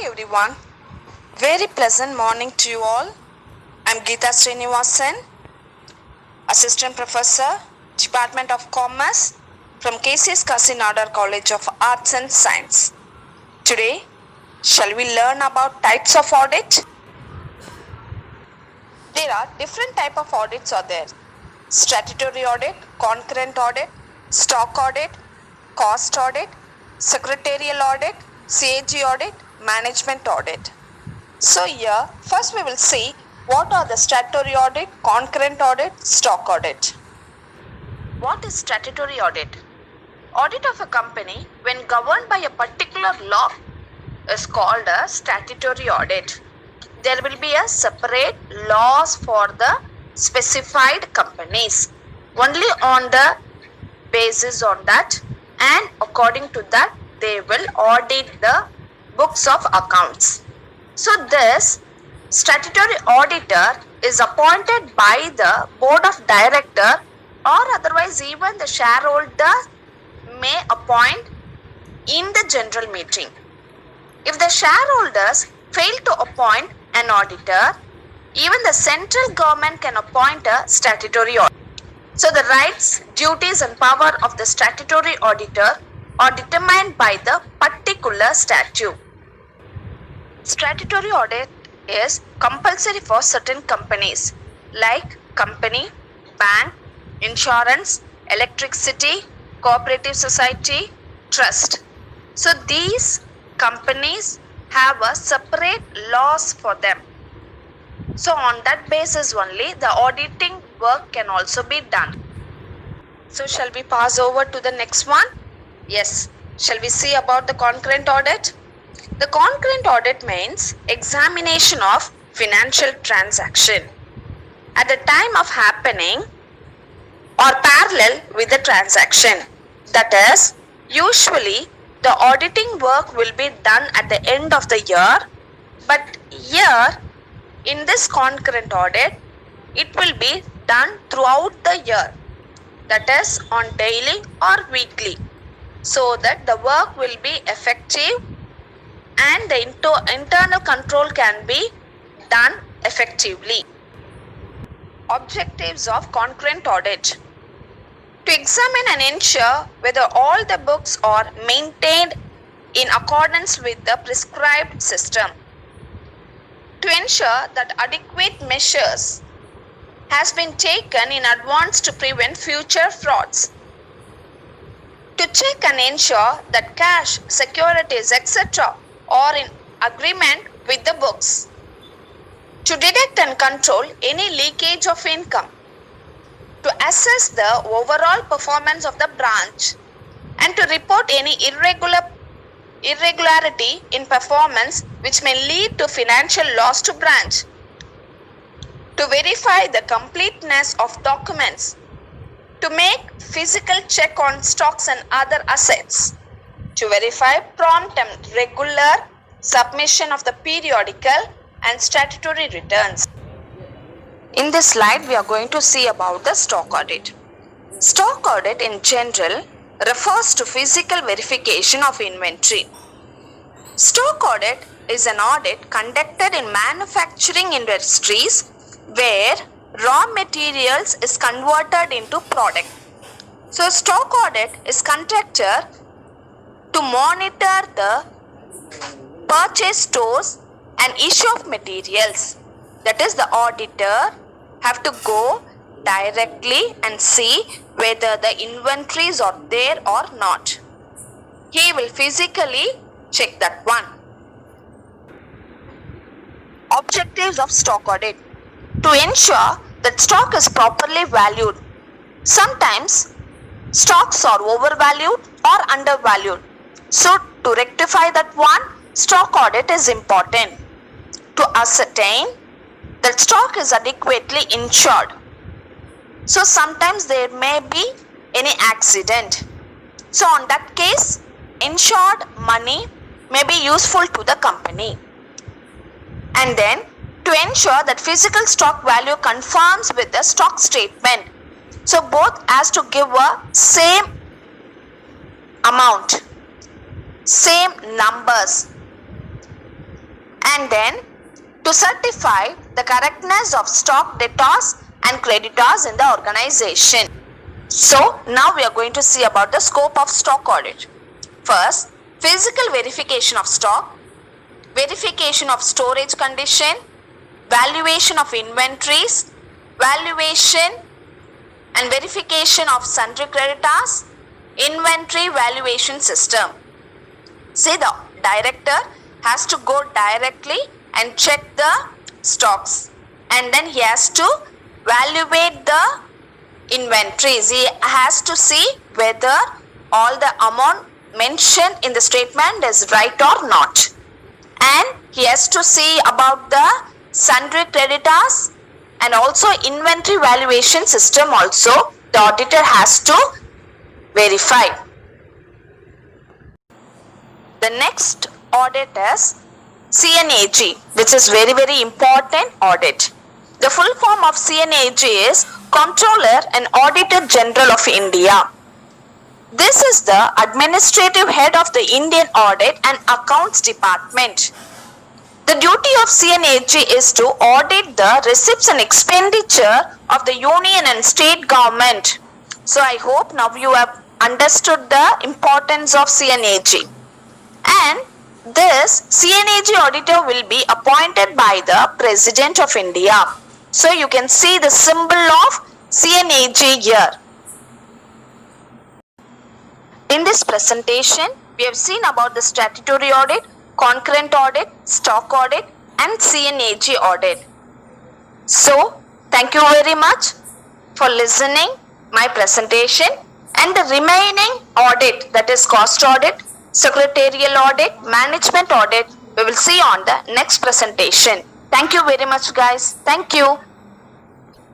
everyone. Very pleasant morning to you all. I'm Geeta Srinivasan, Assistant Professor, Department of Commerce from KCS Kasinadar College of Arts and Science. Today, shall we learn about types of audit? There are different types of audits are there. Statutory audit, concurrent audit, stock audit, cost audit, secretarial audit, CAG audit, management audit. So here, first we will see what are the statutory audit, concurrent audit, stock audit. What is statutory audit? Audit of a company when governed by a particular law is called a statutory audit. There will be a separate laws for the specified companies. Only on the basis on that and according to that they will audit the books of accounts. So this statutory auditor is appointed by the board of director or otherwise even the shareholder may appoint in the general meeting. If the shareholders fail to appoint an auditor, even the central government can appoint a statutory auditor. So the rights, duties and power of the statutory auditor are determined by the particular statute. Statutory audit is compulsory for certain companies like company, bank, insurance, electricity, cooperative society, trust. So these companies have a separate laws for them. So on that basis only the auditing work can also be done. So shall we pass over to the next one? Yes. Shall we see about the concurrent audit? The concurrent audit means examination of financial transaction at the time of happening or parallel with the transaction. That is, usually the auditing work will be done at the end of the year, but here in this concurrent audit, it will be done throughout the year, that is on daily or weekly, so that the work will be effective and the internal control can be done effectively. Objectives of concurrent audit: to examine and ensure whether all the books are maintained in accordance with the prescribed system, to ensure that adequate measures has been taken in advance to prevent future frauds, to check and ensure that cash, securities, etc. are in agreement with the books, to detect and control any leakage of income, to assess the overall performance of the branch and to report any irregularity in performance which may lead to financial loss to branch, to verify the completeness of documents, to make physical check on stocks and other assets, to verify prompt and regular submission of the periodical and statutory returns. In this slide, we are going to see about the stock audit. Stock audit in general refers to physical verification of inventory. Stock audit is an audit conducted in manufacturing industries where raw materials is converted into product. So stock audit is conducted to monitor the purchase stores and issue of materials. That is, the auditor have to go directly and see whether the inventories are there or not. He will physically check that one. Objectives of stock audit: to ensure that stock is properly valued. Sometimes stocks are overvalued or undervalued. So to rectify that one, stock audit is important. To ascertain that stock is adequately insured. So sometimes there may be any accident. So on that case, insured money may be useful to the company. And then to ensure that physical stock value conforms with the stock statement. So both has to give a same amount, same numbers. and then to certify the correctness of stock debtors and creditors in the organization. So now we are going to see about the scope of stock audit. First, physical verification of stock, verification of storage condition, valuation of inventories, valuation and verification of sundry creditors, inventory valuation system. See, the director has to go directly and check the stocks, and then he has to evaluate the inventories. He has to see whether all the amount mentioned in the statement is right or not, and he has to see about the sundry creditors and also inventory valuation system also the auditor has to verify. The next audit is CNAG, which is very important audit. The full form of CNAG is Comptroller and Auditor General of India. This is the administrative head of the Indian Audit and Accounts Department. The duty of CNAG is to audit the receipts and expenditure of the union and state government. So I hope now you have understood the importance of CNAG. And this CNAG auditor will be appointed by the President of India. So you can see the symbol of CNAG here. In this presentation, we have seen about the statutory audit, concurrent audit, stock audit and CNAG audit. So, thank you very much for listening my presentation, and the remaining audit, that is cost audit, secretarial audit, management audit, we will see on the next presentation. Thank you very much guys. Thank you.